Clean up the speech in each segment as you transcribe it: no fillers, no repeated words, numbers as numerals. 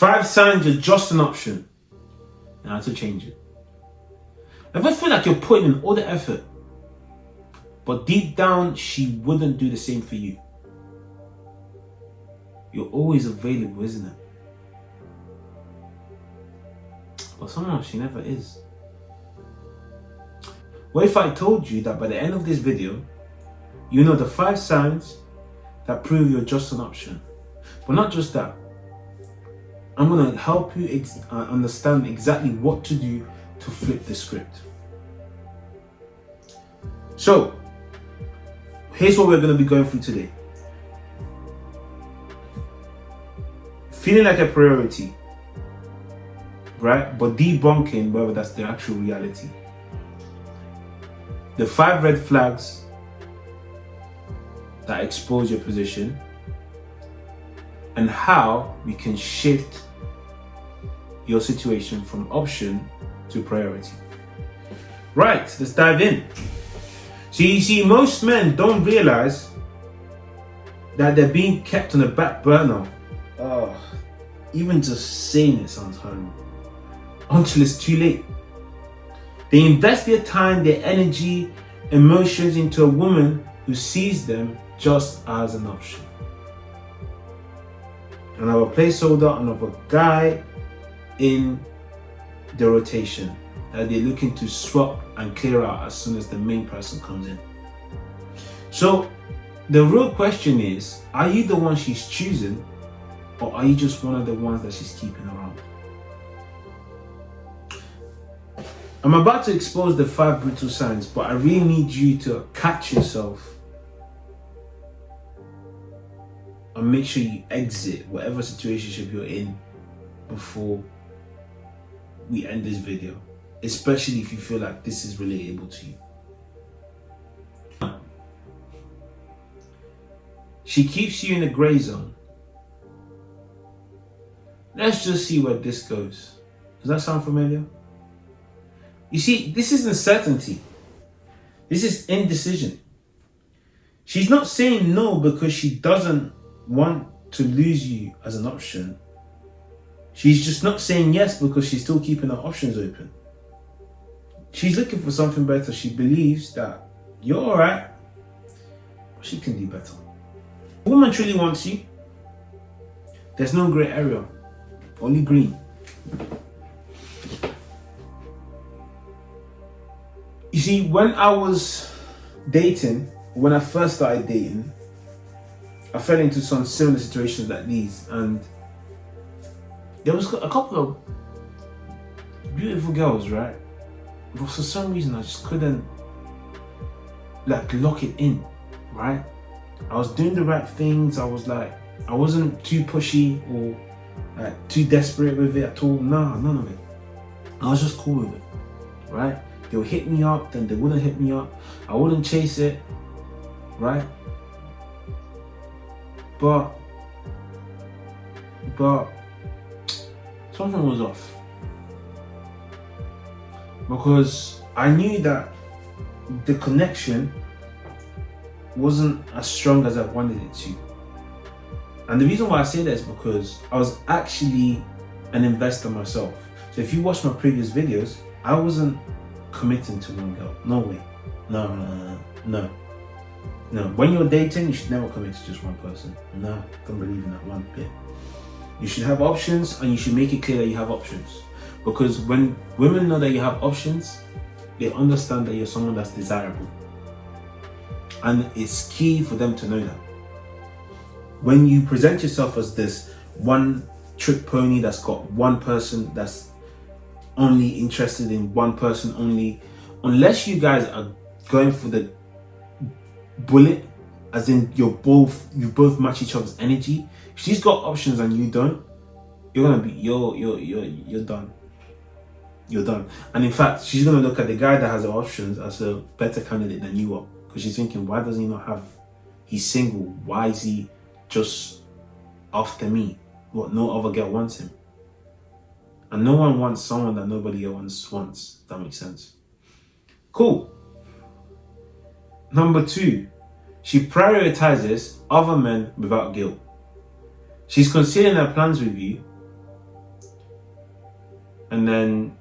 5 signs you're just an option. And how to change it. If I feel like you're putting in all the effort, but deep down she wouldn't do the same for you. You're always available, isn't it? But somehow she never is. What if I told you that by the end of this video, you know the 5 signs that prove you're just an option? But not just that. I'm going to help you understand exactly what to do to flip the script. So, here's what we're going to be going through today. Feeling like a priority, right? But debunking whether that's the actual reality. The 5 red flags that expose your position, and how we can shift your situation from option to priority. Right, let's dive in. So you see, most men don't realize that they're being kept on the back burner. Oh, even just saying it sounds horrible. Until it's too late. They invest their time, their energy, emotions into a woman who sees them just as an option. Another placeholder, another guy in the rotation that they're looking to swap and clear out as soon as the main person comes in. So the real question is, are you the one she's choosing, or are you just one of the ones that she's keeping around? I'm about to expose the 5 brutal signs, but I really need you to catch yourself and make sure you exit whatever situationship you're in before we end this video, especially if you feel like this is relatable to you. She keeps you in a gray zone. Let's just see where this goes. Does that sound familiar? You see, this isn't certainty. This is indecision. She's not saying no because she doesn't want to lose you as an option. She's just not saying yes because she's still keeping her options open. She's looking for something better. She believes that you're alright, but she can do better. A woman truly wants you. There's no grey area, only green. You see, when I was dating, when I first started dating, I fell into some similar situations like these, and there was a couple of beautiful girls, right? But for some reason I just couldn't lock it in, right? I was doing the right things. I wasn't too pushy or too desperate with it at all. Nah, none of it. I was just cool with it, right? They would hit me up, then they wouldn't hit me up. I wouldn't chase it, right? But something was off, because I knew that the connection wasn't as strong as I wanted it to. And the reason why I say that is because I was actually an investor myself. So if you watch my previous videos, I wasn't committing to one girl. No way. No. When you're dating, you should never commit to just one person. No, don't believe in that one bit. You should have options, and you should make it clear that you have options. Because when women know that you have options, they understand that you're someone that's desirable. And it's key for them to know that. When you present yourself as this one trick pony that's got one person, that's only interested in one person only, unless you guys are going for the bullet, as in you both match each other's energy. If she's got options and you don't, you're done. You're done. And in fact, she's gonna look at the guy that has the options as a better candidate than you are, because she's thinking, why does he not have? He's single. Why is he just after me? What? No other girl wants him. And no one wants someone that nobody else wants. That makes sense. Cool. Number 2, she prioritizes other men without guilt. She's concealing her plans with you and then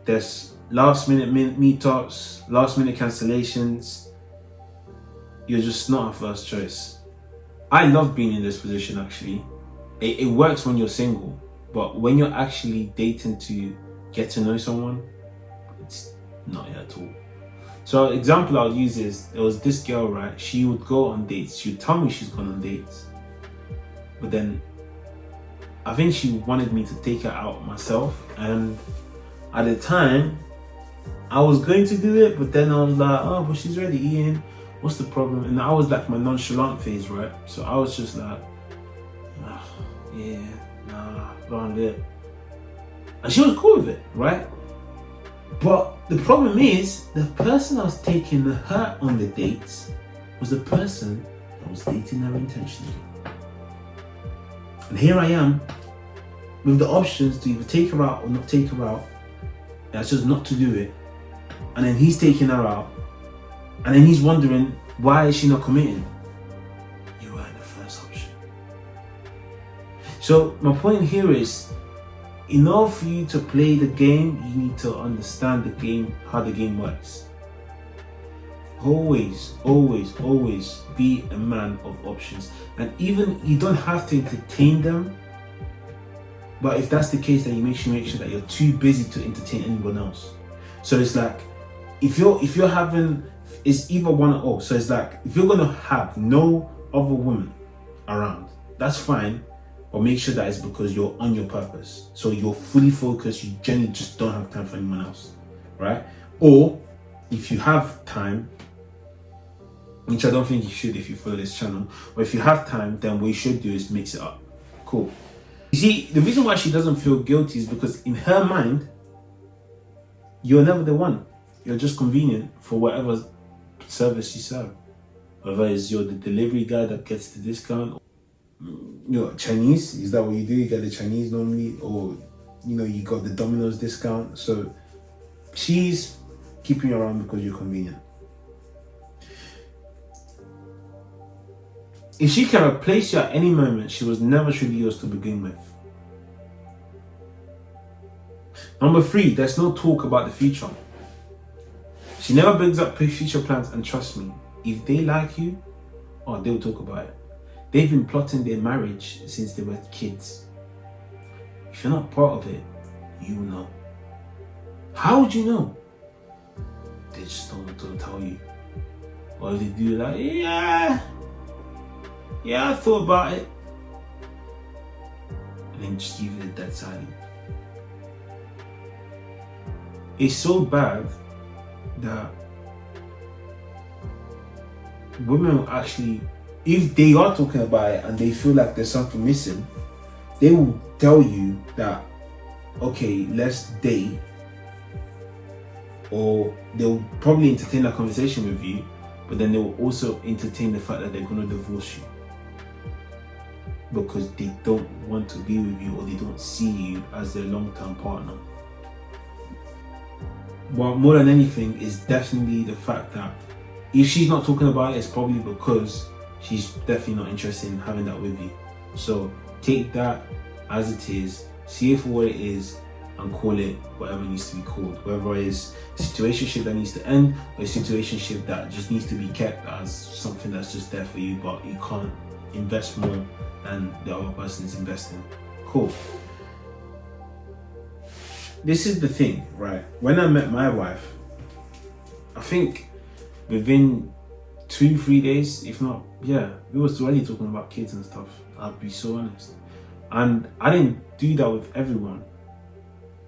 there's last minute meetups, last minute cancellations. You're just not a first choice. I love being in this position actually. It works when you're single, but when you're actually dating to get to know someone, it's not it at all. So example I'll use is, there was this girl, right? She would go on dates. She would tell me she's gone on dates, but then I think she wanted me to take her out myself, and at the time I was going to do it, but then I was like, oh, but she's already eating, what's the problem? And I was like my nonchalant phase, right? So I was just like, oh, yeah, nah, don't do it. And she was cool with it, right? But the problem is, the person I was taking her on the dates was the person that was dating her intentionally. And here I am with the options to either take her out or not take her out. That's just not to do it. And then he's taking her out, and then he's wondering, why is she not committing? You weren't the first option. So my point here is, in order for you to play the game, you need to understand the game, how the game works. Always, always, always be a man of options. And even, you don't have to entertain them, but if that's the case, then you make sure that you're too busy to entertain anyone else. So it's like, if you're having, it's either one or all. So it's like, if you're gonna have no other woman around, that's fine, but make sure that it's because you're on your purpose. So you're fully focused, you generally just don't have time for anyone else, right? Or if you have time, which I don't think you should if you follow this channel, but if you have time, then what you should do is mix it up. Cool. You see, the reason why she doesn't feel guilty is because in her mind, you're never the one. You're just convenient for whatever service you serve. Whether it's you're the delivery guy that gets the discount, Chinese, is that what you do? You get the Chinese normally, or you got the Domino's discount. So she's keeping you around because you're convenient. If she can replace you at any moment, she was never truly yours to begin with. Number 3, there's no talk about the future. She never brings up future plans, and trust me, if they like you, they'll talk about it. They've been plotting their marriage since they were kids. If you're not part of it, you will know. How would you know? They just don't want to tell you. Or if they do, like, yeah, I thought about it. And then just give it a dead silence. It's so bad that women will actually, if they are talking about it and they feel like there's something missing, they will tell you that, okay, let's date, or they'll probably entertain that conversation with you, but then they will also entertain the fact that they're going to divorce you because they don't want to be with you, or they don't see you as their long-term partner. But more than anything is definitely the fact that if she's not talking about it, it's probably because she's definitely not interested in having that with you. So take that as it is, see it for what it is, and call it whatever needs to be called. Whether it's a situationship that needs to end, or a situationship that just needs to be kept as something that's just there for you, but you can't invest more than the other person is investing. Cool. This is the thing, right? When I met my wife, I think within 2-3 days, if not, we was already talking about kids and stuff. I'll be so honest. And I didn't do that with everyone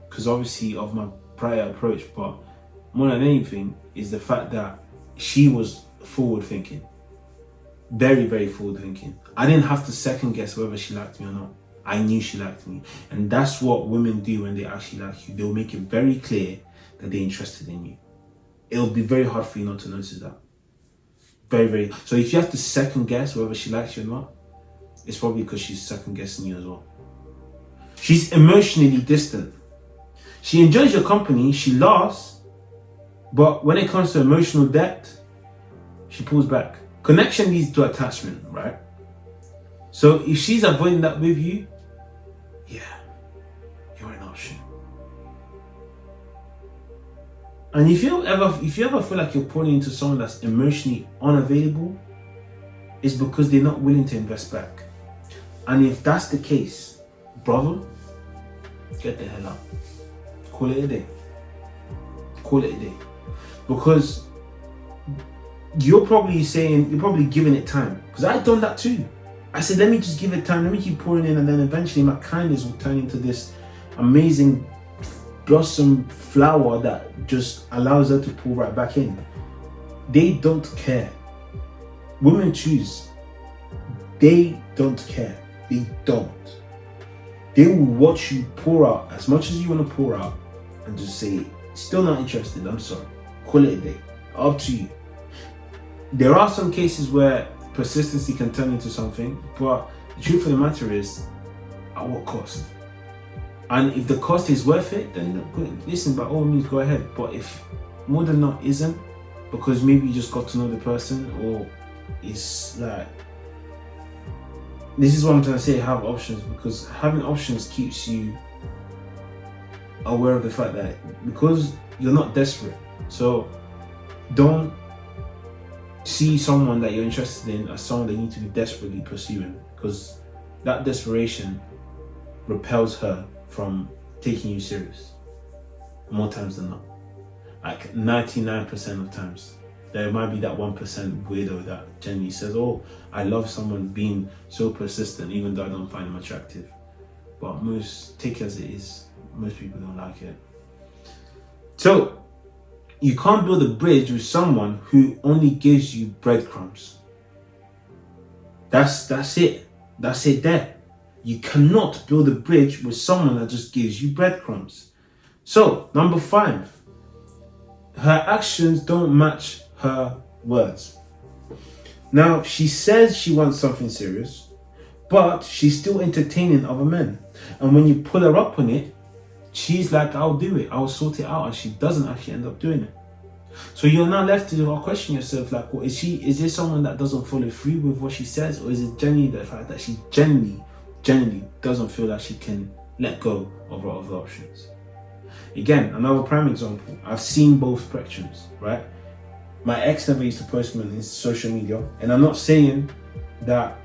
because obviously of my prior approach, but more than anything is the fact that she was forward thinking. Very, very forward thinking. I didn't have to second guess whether she liked me or not. I knew she liked me. And that's what women do when they actually like you. They'll make it very clear that they're interested in you. It'll be very hard for you not to notice that. Very, very. So if you have to second guess whether she likes you or not, it's probably because she's second guessing you as well. She's emotionally distant. She enjoys your company, she laughs, but when it comes to emotional depth, she pulls back. Connection leads to attachment, right? So if she's avoiding that with you, you're an option. And if you ever feel like you're pouring into someone that's emotionally unavailable, it's because they're not willing to invest back. And if that's the case, brother, get the hell out. Call it a day. Call it a day. Because you're probably giving it time. Because I've done that too. I said, let me just give it time. Let me keep pouring in, and then eventually my kindness will turn into this amazing blossom flower that just allows her to pour right back in. They don't care. Women choose. They don't care. They don't. They will watch you pour out as much as you want to pour out and just say, still not interested, I'm sorry. Call it a day. Up to you. There are some cases where persistency can turn into something, but the truth of the matter is, at what cost? And if the cost is worth it, then listen, by all means, go ahead. But if more than not isn't, because maybe you just got to know the person, or it's like, this is what I'm trying to say, have options, because having options keeps you aware of the fact that because you're not desperate. So don't see someone that you're interested in as someone that you need to be desperately pursuing, because that desperation repels her from taking you serious more times than not. Like 99% of times. There might be that 1% weirdo that genuinely says, oh, I love someone being so persistent even though I don't find them attractive. But take it as it is, most people don't like it. So you can't build a bridge with someone who only gives you breadcrumbs. That's it. That's it there. You cannot build a bridge with someone that just gives you breadcrumbs. So, number 5, her actions don't match her words. Now, she says she wants something serious, but she's still entertaining other men. And when you pull her up on it, she's like, I'll do it, I'll sort it out, and she doesn't actually end up doing it. So you're now left to question yourself, like, well, is this someone that doesn't follow through with what she says, or is it genuinely the fact that she genuinely doesn't feel that she can let go of her other options? Again, another prime example, I've seen both spectrums, right? My ex never used to post me on his social media, and I'm not saying that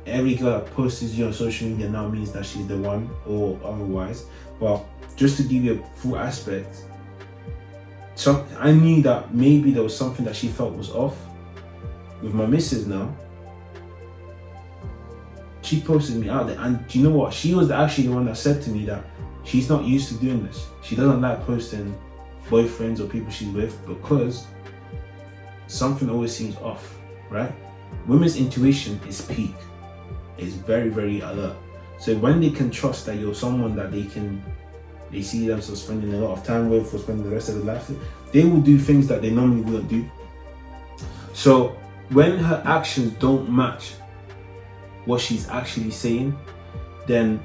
every girl that posts you on social media now means that she's the one or otherwise, but just to give you a full aspect, so I knew that maybe there was something that she felt was off. With my missus now, she posted me out there, and do you know what? She was actually the one that said to me that she's not used to doing this. She doesn't like posting boyfriends or people she's with because something always seems off, right? Women's intuition is peak. It's very, very alert. So when they can trust that you're someone that they see themselves spending a lot of time with or spending the rest of their life with, they will do things that they normally wouldn't do. So when her actions don't match what she's actually saying, then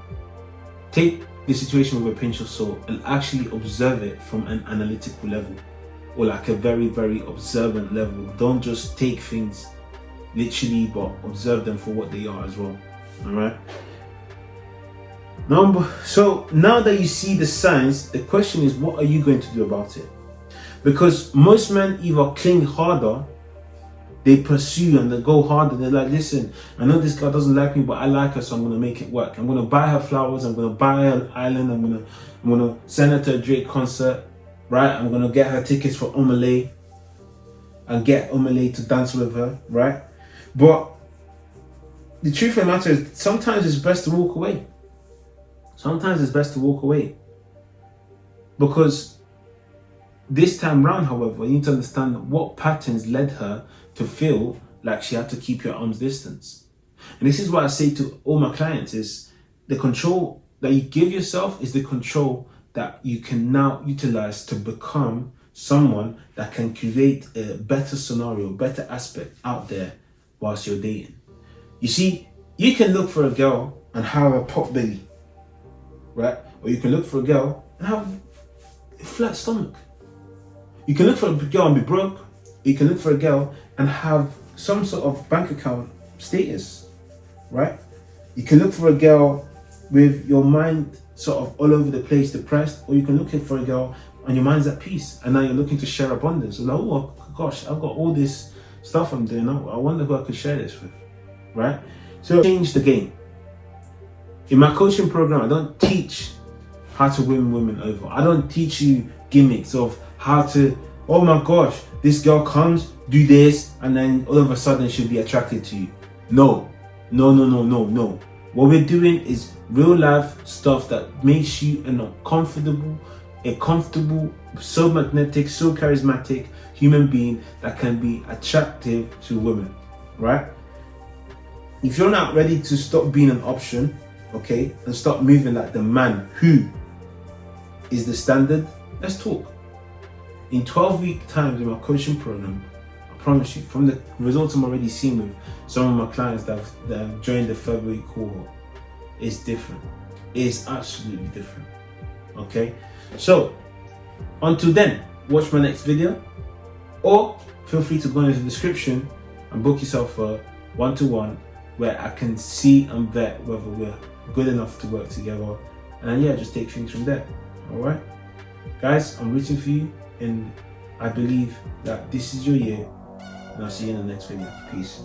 take the situation with a pinch of salt and actually observe it from an analytical level, or like a very, very observant level. Don't just take things literally, but observe them for what they are as well. All right. So now that you see the signs, the question is, what are you going to do about it? Because most men either cling harder, they pursue and they go harder. They're like, listen, I know this girl doesn't like me, but I like her, so I'm gonna make it work. I'm gonna buy her flowers. I'm gonna buy her an island. I'm gonna send her to a Drake concert, right? I'm gonna get her tickets for Omale and get Omale to dance with her, right? But the truth of the matter is, sometimes it's best to walk away. Sometimes it's best to walk away. Because this time round, however, you need to understand what patterns led her to feel like she had to keep your arm's distance. And this is what I say to all my clients, is the control that you give yourself is the control that you can now utilize to become someone that can create a better scenario, better aspect out there whilst you're dating. You see, you can look for a girl and have a pot belly, right? Or you can look for a girl and have a flat stomach. You can look for a girl and be broke. You can look for a girl and have some sort of bank account status, right? You can look for a girl with your mind sort of all over the place, depressed, or you can look for a girl and your mind's at peace, and now you're looking to share abundance. So like, oh gosh, I've got all this stuff I'm doing. I wonder who I could share this with, right? So change the game. In my coaching program, I don't teach how to win women over. I don't teach you gimmicks of how to, oh my gosh, this girl comes, do this, and then all of a sudden she'll be attracted to you. No. What we're doing is real life stuff that makes you a comfortable, so magnetic, so charismatic human being that can be attractive to women, right? If you're not ready to stop being an option, okay, and stop moving like the man who is the standard, let's talk. In 12-week times in my coaching program, I promise you, from the results I'm already seeing with some of my clients that have joined the February cohort, it's different. It's absolutely different. Okay? So, until then, watch my next video, or feel free to go into the description and book yourself a one-to-one where I can see and vet whether we're good enough to work together, and yeah, just take things from there. Alright? Guys, I'm rooting for you, and I believe that this is your year, and I'll see you in the next video. Peace.